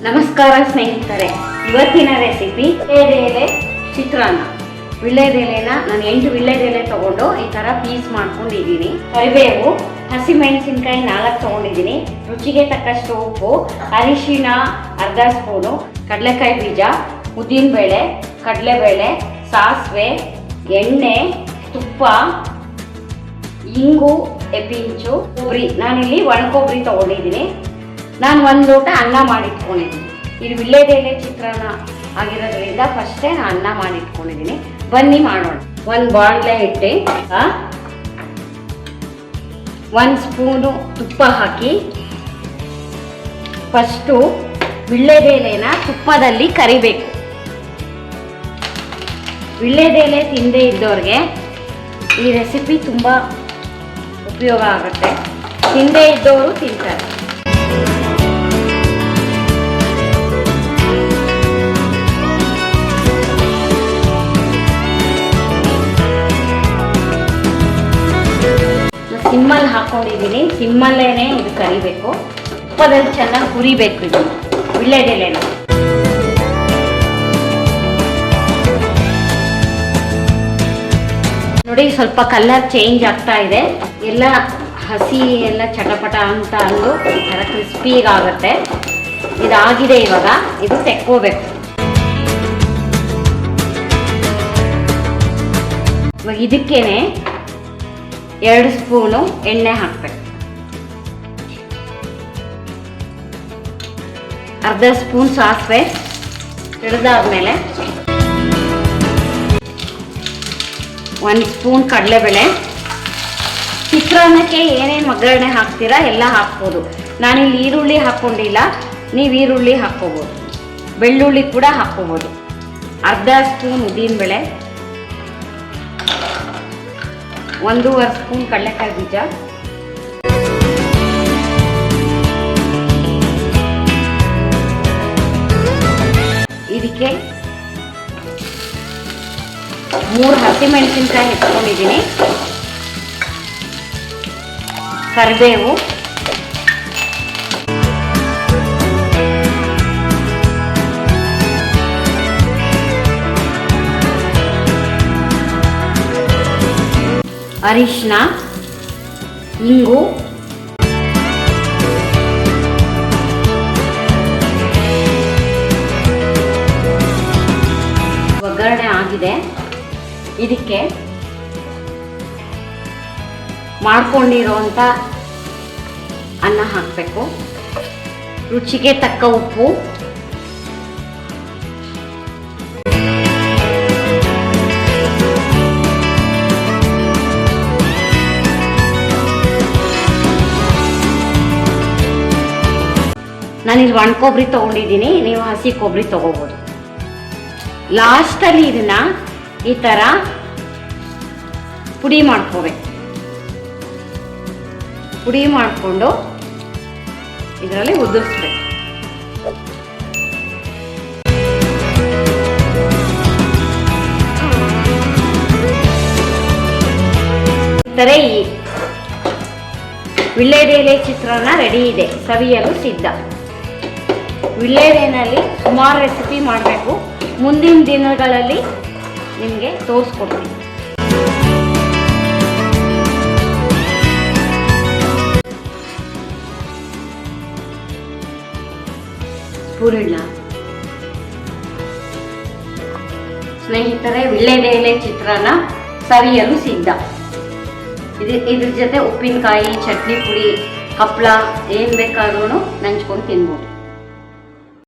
ನಮಸ್ಕಾರ ಸ್ನೇಹಿತರೆ, ಇವತ್ತಿನ ರೆಸಿಪಿ ವಿಳ್ಳೆದೆಲೆ ಚಿತ್ರಾನ್ನ. ವಿಳ್ಳೆದೆಲೆನ ನಾನು 8 ವಿಳ್ಳೆದೆಲೆ ತಗೊಂಡು ಈ ತರ ಪೀಸ್ ಮಾಡ್ಕೊಂಡಿದ್ದೀನಿ. ಕರಿಬೇವು, ಹಸಿಮೆಣಸಿನಕಾಯಿ 4 ತಗೊಂಡಿದ್ದೀನಿ. ರುಚಿಗೆ ತಕ್ಕಷ್ಟು ಉಪ್ಪು, ಅರಿಶಿನ ಅರ್ಧ ಸ್ಪೂನು, ಕಡಲೆಕಾಯಿ ಬೀಜ, ಉದ್ದಿನಬೇಳೆ, ಕಡಲೆಬೇಳೆ, ಸಾಸಿವೆ, ಎಣ್ಣೆ, ತುಪ್ಪ, ಇಂಗು, ಎಪಿಂಚು, ಕೊಬ್ಬರಿ. ನಾನಿಲ್ಲಿ ಒಣ ಕೊಬ್ಬರಿ ತಗೊಂಡಿದ್ದೀನಿ. ನಾನು 1 ಲೋಟ ಅನ್ನ ಮಾಡಿಟ್ಕೊಂಡಿದ್ದೀನಿ. ಇದು ವಿಳ್ಳೆದೆಲೆ ಚಿತ್ರಾನ್ನ ಆಗಿರೋದ್ರಿಂದ ಫಸ್ಟೇ ನಾನು ಅನ್ನ ಮಾಡಿಟ್ಕೊಂಡಿದ್ದೀನಿ. ಬನ್ನಿ ಮಾಡೋಣ. 1 ಬಾಣಲೆ ಇಟ್ಟು 1 ಸ್ಪೂನು ತುಪ್ಪ ಹಾಕಿ ಫಸ್ಟು ವಿಳ್ಳೆದೆಲೆನ ತುಪ್ಪದಲ್ಲಿ ಕರಿಬೇಕು. ವಿಳ್ಳೆದೆಲೆ ತಿಂದೇ ಇದ್ದವ್ರಿಗೆ ಈ ರೆಸಿಪಿ ತುಂಬ ಉಪಯೋಗ ಆಗುತ್ತೆ. ತಿಂದೇ ಇದ್ದವರು ತಿಂತಾರೆ. ಸಿಮ್ಮಲ್ಲಿ ಹಾಕೊಂಡಿದ್ದೀನಿ. ಸಿಮ್ಮಲ್ಲೇನೆ ಇದು ಕರಿಬೇಕು. ತುಪ್ಪದಲ್ಲಿ ಚೆನ್ನಾಗಿ ಹುರಿಬೇಕು ಇದು ವಿಳ್ಳೆದೆಲೆನ. ನೋಡಿ, ಸ್ವಲ್ಪ ಕಲರ್ ಚೇಂಜ್ ಆಗ್ತಾ ಇದೆ. ಎಲ್ಲ ಹಸಿ ಎಲ್ಲ ಚಟಪಟ ಅಂತ ಅಂದು ಈ ಥರ ಕ್ರಿಸ್ಪಿಗಾಗುತ್ತೆ. ಇದಾಗಿದೆ. ಇವಾಗ ಇದು ತೆಕ್ಕೋಬೇಕು. ಇವಾಗ ಇದಕ್ಕೇನೆ 2 ಸ್ಪೂನು ಎಣ್ಣೆ ಹಾಕ್ಬೇಕು. ಅರ್ಧ ಸ್ಪೂನ್ ಸಾಸಿವೆ ಹಿಡಿದಾದ್ಮೇಲೆ 1 ಸ್ಪೂನ್ ಕಡಲೆಬೇಳೆ. ಚಿತ್ರಾನ್ನಕ್ಕೆ ಏನೇನು ಒಗ್ಗರಣೆ ಹಾಕ್ತೀರಾ ಎಲ್ಲ ಹಾಕ್ಬೋದು. ನಾನಿಲ್ಲಿ ಈರುಳ್ಳಿ ಹಾಕ್ಕೊಂಡಿಲ್ಲ, ನೀವು ಈರುಳ್ಳಿ ಹಾಕ್ಕೋಬೋದು, ಬೆಳ್ಳುಳ್ಳಿ ಕೂಡ ಹಾಕ್ಕೋಬೋದು. ಅರ್ಧ ಸ್ಪೂನ್ ಉದ್ದಿನಬೇಳೆ, 1.5 ಸ್ಪೂನ್ ಕಡಲೆಕಾಯಿ ಬೀಜ, ಇದಕ್ಕೆ 3 ಹಸಿಮೆಣಸಿನಕಾಯಿ ಎತ್ಕೊಂಡಿದ್ದೀನಿ, ಕರಿಬೇವು, ಅರಿಶಿನ, ಇಂಗು, ಒಗ್ಗರಣೆ ಆಗಿದೆ. ಇದಕ್ಕೆ ಮಾಡ್ಕೊಂಡಿರೋಂಥ ಅನ್ನ ಹಾಕಬೇಕು. ರುಚಿಗೆ ತಕ್ಕ ಉಪ್ಪು, ನಾನಿಲ್ಲಿ ಒಣ ಕೊಬ್ಬರಿ ತೊಗೊಂಡಿದ್ದೀನಿ, ನೀವು ಹಸಿ ಕೊಬ್ಬರಿ ತೊಗೋಬೋದು. ಲಾಸ್ಟಲ್ಲಿ ಇದನ್ನ ಈ ಥರ ಪುಡಿ ಮಾಡ್ಕೋಬೇಕು. ಪುಡಿ ಮಾಡಿಕೊಂಡು ಇದರಲ್ಲಿ ಉದುರಿಸ್ಬೇಕು. ಈ ಥರ ಈ ವಿಳ್ಳೆದೆಲೆ ಚಿತ್ರಾನ್ನ ರೆಡಿ ಇದೆ, ಸವಿಯಲು ಸಿದ್ಧ. ವಿಳ್ಳೆದೆಲೆಯಲ್ಲಿ ಸುಮಾರು ರೆಸಿಪಿ ಮಾಡಬೇಕು. ಮುಂದಿನ ದಿನಗಳಲ್ಲಿ ನಿಮಗೆ ತೋರಿಸ್ಕೊಡ್ತೀನಿ. ಪೂರಿಲ್ಲ ಸ್ನೇಹಿತರೆ, ವಿಳ್ಳೆದೆಲೆ ಚಿತ್ರಾನ್ನ ಸವಿಯಲು ಸಿದ್ಧ. ಇದ್ರ ಜೊತೆ ಉಪ್ಪಿನಕಾಯಿ, ಚಟ್ನಿ ಪುಡಿ, ಹಪ್ಪಳ ಏನು ಬೇಕಾದ್ರೂ ನಂಚ್ಕೊಂಡು ತಿನ್ಬೋದು.